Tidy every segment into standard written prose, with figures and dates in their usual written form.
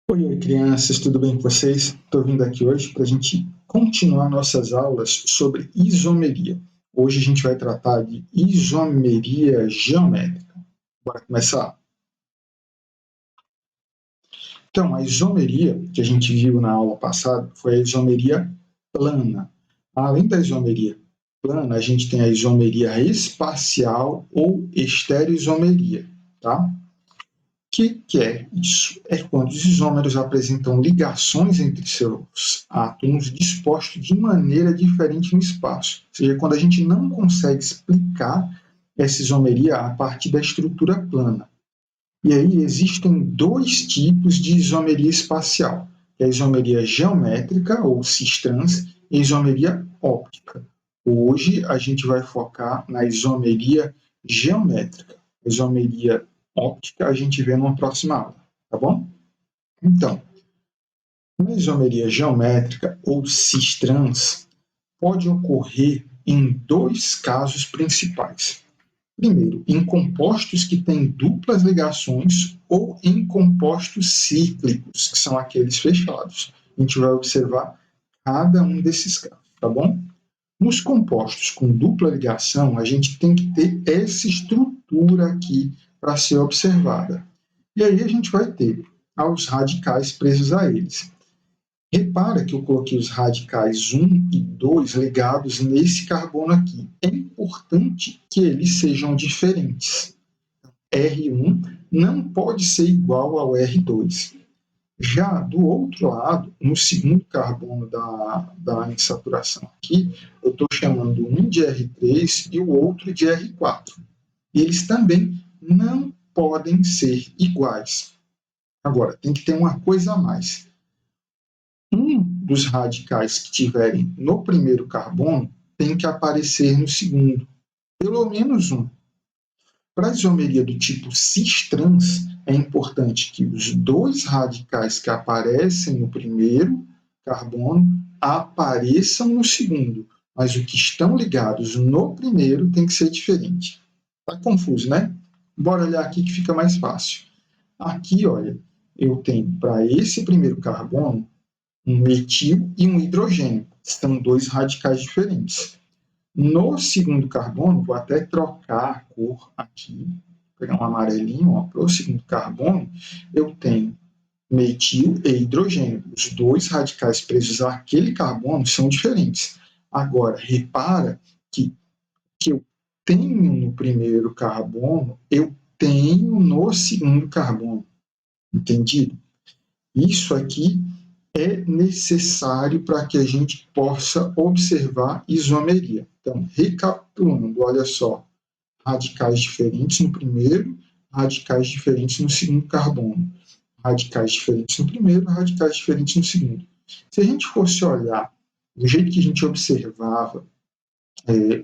Oi, crianças, tudo bem com vocês? Estou vindo aqui hoje para a gente continuar nossas aulas sobre isomeria. Hoje a gente vai tratar de isomeria geométrica. Bora começar? Então, a isomeria que a gente viu na aula passada foi a isomeria plana. Além da isomeria plana, a gente tem a isomeria espacial ou estereoisomeria, tá? Que é isso? É quando os isômeros apresentam ligações entre seus átomos dispostos de maneira diferente no espaço. Ou seja, quando a gente não consegue explicar essa isomeria a partir da estrutura plana. E aí existem dois tipos de isomeria espacial, que é a isomeria geométrica, ou cis-trans, e a isomeria óptica. Hoje a gente vai focar na isomeria geométrica. A isomeria óptica a gente vê numa próxima aula, tá bom? Então, na isomeria geométrica, ou cis-trans, pode ocorrer em dois casos principais. Primeiro, em compostos que têm duplas ligações ou em compostos cíclicos, que são aqueles fechados. A gente vai observar cada um desses casos, tá bom? Nos compostos com dupla ligação, a gente tem que ter essa estrutura aqui para ser observada. E aí a gente vai ter os radicais presos a eles. Repara que eu coloquei os radicais 1 e 2 ligados nesse carbono aqui. É importante que eles sejam diferentes. R1 não pode ser igual ao R2. Já do outro lado, no segundo carbono da insaturação aqui, eu estou chamando um de R3 e o outro de R4. Eles também não podem ser iguais. Agora, tem que ter uma coisa a mais. Um dos radicais que tiverem no primeiro carbono tem que aparecer no segundo, pelo menos um. Para a isomeria do tipo cis-trans, é importante que os dois radicais que aparecem no primeiro carbono apareçam no segundo, mas os que estão ligados no primeiro tem que ser diferente. Está confuso, né? Bora olhar aqui que fica mais fácil. Aqui, olha, eu tenho para esse primeiro carbono um metil e um hidrogênio. São dois radicais diferentes. No segundo carbono, vou até trocar a cor aqui, pegar um amarelinho, para o segundo carbono, eu tenho metil e hidrogênio. Os dois radicais presos àquele carbono são diferentes. Agora, repara que eu tenho no primeiro carbono, eu tenho no segundo carbono. Entendido? Isso aqui é necessário para que a gente possa observar isomeria. Então, recapitulando, olha só, radicais diferentes no primeiro, radicais diferentes no segundo carbono, radicais diferentes no primeiro, radicais diferentes no segundo. Se a gente fosse olhar do jeito que a gente observava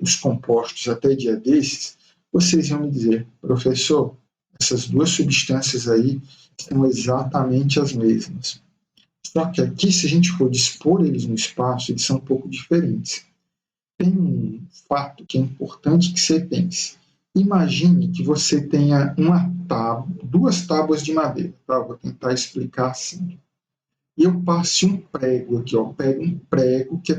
os compostos até dia desses, vocês iam me dizer, professor, essas duas substâncias aí são exatamente as mesmas. Só que aqui, se a gente for dispor eles no espaço, eles são um pouco diferentes. Tem um fato que é importante que você pense. Imagine que você tenha duas tábuas de madeira. Tá? Vou tentar explicar assim. E eu passe um prego aqui, ó. Pego um prego que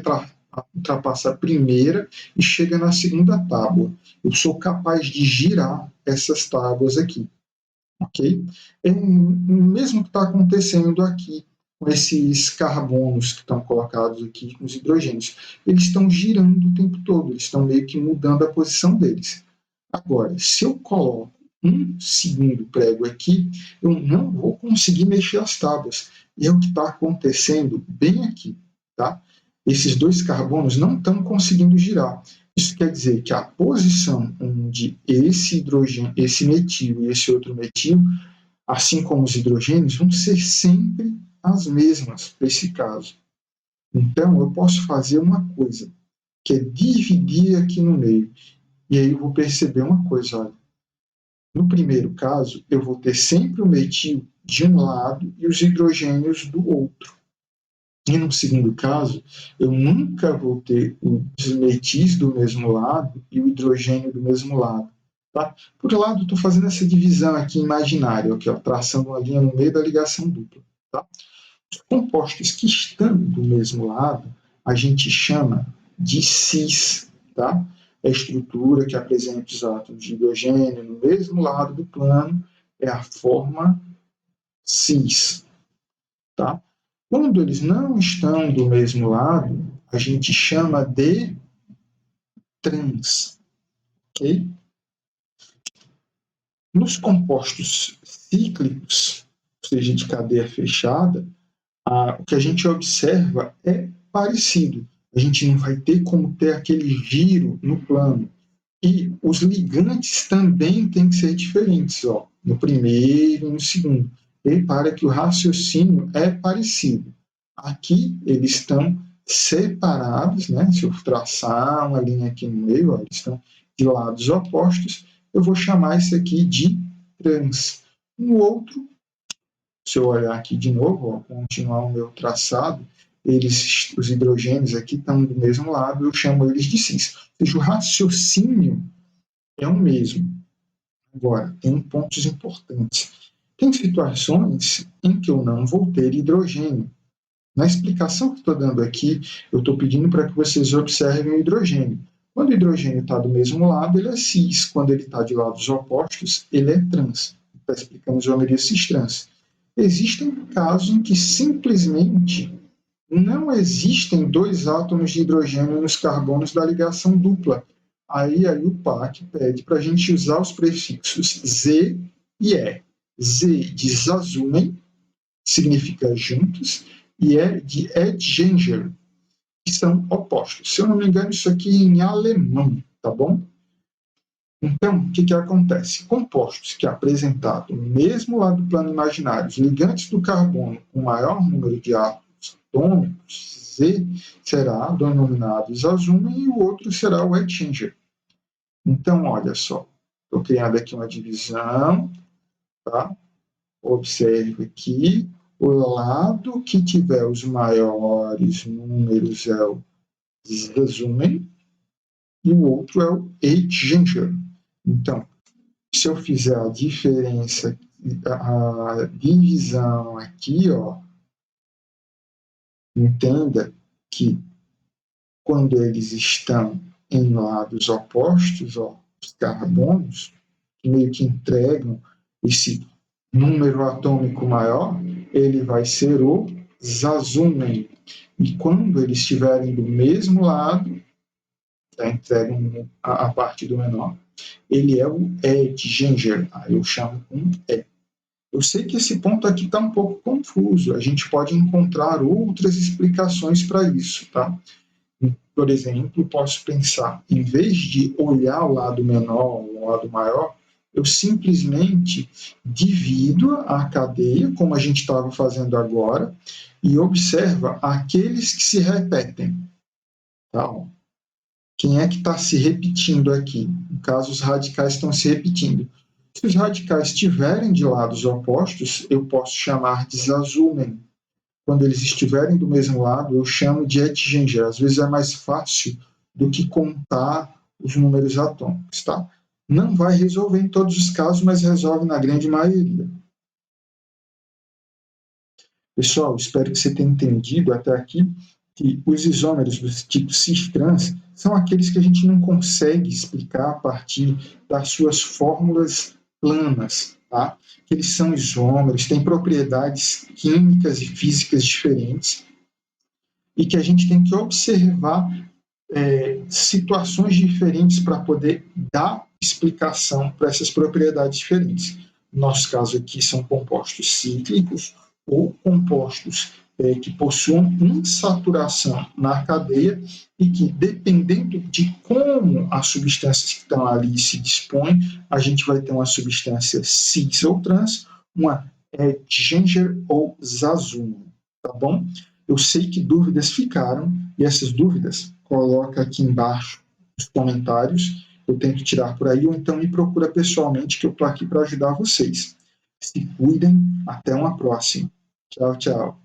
ultrapassa a primeira e chega na segunda tábua. Eu sou capaz de girar essas tábuas aqui. Ok? É o mesmo que está acontecendo aqui com esses carbonos que estão colocados aqui, com os hidrogênios. Eles estão girando o tempo todo, eles estão meio que mudando a posição deles. Agora, se eu coloco um segundo prego aqui, eu não vou conseguir mexer as tábuas. E é o que está acontecendo bem aqui. Tá? Esses dois carbonos não estão conseguindo girar. Isso quer dizer que a posição onde esse hidrogênio, esse metil e esse outro metil, assim como os hidrogênios, vão ser sempre as mesmas para esse caso. Então, eu posso fazer uma coisa, que é dividir aqui no meio. E aí eu vou perceber uma coisa, olha. No primeiro caso, eu vou ter sempre o metil de um lado e os hidrogênios do outro. E no segundo caso, eu nunca vou ter os metis do mesmo lado e o hidrogênio do mesmo lado. Tá? Por um lado, estou fazendo essa divisão aqui imaginária, aqui, ó, traçando uma linha no meio da ligação dupla. Tá? Os compostos que estão do mesmo lado, a gente chama de cis, tá? A estrutura que apresenta os átomos de hidrogênio no mesmo lado do plano é a forma cis, tá? Quando eles não estão do mesmo lado, a gente chama de trans, ok? Nos compostos cíclicos, ou seja, de cadeia fechada, o que a gente observa é parecido. A gente não vai ter como ter aquele giro no plano. E os ligantes também têm que ser diferentes, ó, no primeiro e no segundo. Repara que o raciocínio é parecido. Aqui eles estão separados, né? Se eu traçar uma linha aqui no meio, ó, eles estão de lados opostos, eu vou chamar isso aqui de trans. No outro, se eu olhar aqui de novo, ó, continuar o meu traçado, os hidrogênios aqui estão do mesmo lado, eu chamo eles de cis. Ou seja, o raciocínio é o mesmo. Agora, tem pontos importantes. Tem situações em que eu não vou ter hidrogênio. Na explicação que estou dando aqui, eu estou pedindo para que vocês observem o hidrogênio. Quando o hidrogênio está do mesmo lado, ele é cis. Quando ele está de lados opostos, ele é trans. Está explicando isomeria cis-trans. Existem casos em que simplesmente não existem dois átomos de hidrogênio nos carbonos da ligação dupla. Aí o PAC pede para a gente usar os prefixos Z e E. Z de Zazumen, significa juntos, e E de Edgenger, que são opostos. Se eu não me engano, isso aqui é em alemão, tá bom? Então, o que acontece? Compostos que apresentados no mesmo lado do plano imaginário, os ligantes do carbono com maior número de átomos atômicos, Z, será denominado Zazumen e o outro será o Ettinger. Então, olha só, estou criando aqui uma divisão, tá? Observe aqui, o lado que tiver os maiores números é o Zazumen e o outro é o Ettinger. Então, se eu fizer a diferença, a divisão aqui, ó, entenda que quando eles estão em lados opostos, ó, os carbonos, que meio que entregam esse número atômico maior, ele vai ser o Zazumen. E quando eles estiverem do mesmo lado, tá, entregam a parte do menor, ele é o Edgenger. Aí eu chamo com E. Eu sei que esse ponto aqui está um pouco confuso. A gente pode encontrar outras explicações para isso, tá? Por exemplo, posso pensar, em vez de olhar o lado menor ou o lado maior, eu simplesmente divido a cadeia, como a gente estava fazendo agora, e observa aqueles que se repetem. Tá? Quem é que está se repetindo aqui? No caso, os radicais estão se repetindo. Se os radicais estiverem de lados opostos, eu posso chamar de Zazumen. Quando eles estiverem do mesmo lado, eu chamo de Ettinger. Às vezes é mais fácil do que contar os números atômicos, tá? Não vai resolver em todos os casos, mas resolve na grande maioria. Pessoal, espero que você tenha entendido até aqui que os isômeros do tipo cis-trans são aqueles que a gente não consegue explicar a partir das suas fórmulas planas, tá? Que eles são isômeros, têm propriedades químicas e físicas diferentes e que a gente tem que observar situações diferentes para poder dar explicação para essas propriedades diferentes. No nosso caso aqui são compostos cíclicos ou compostos que possuam insaturação na cadeia e que, dependendo de como as substâncias que estão ali se dispõem, a gente vai ter uma substância cis ou trans, uma Ettinger ou Zazumen, tá bom? Eu sei que dúvidas ficaram, e essas dúvidas coloca aqui embaixo nos comentários, eu tento tirar por aí, ou então me procura pessoalmente, que eu estou aqui para ajudar vocês. Se cuidem, até uma próxima. Tchau, tchau.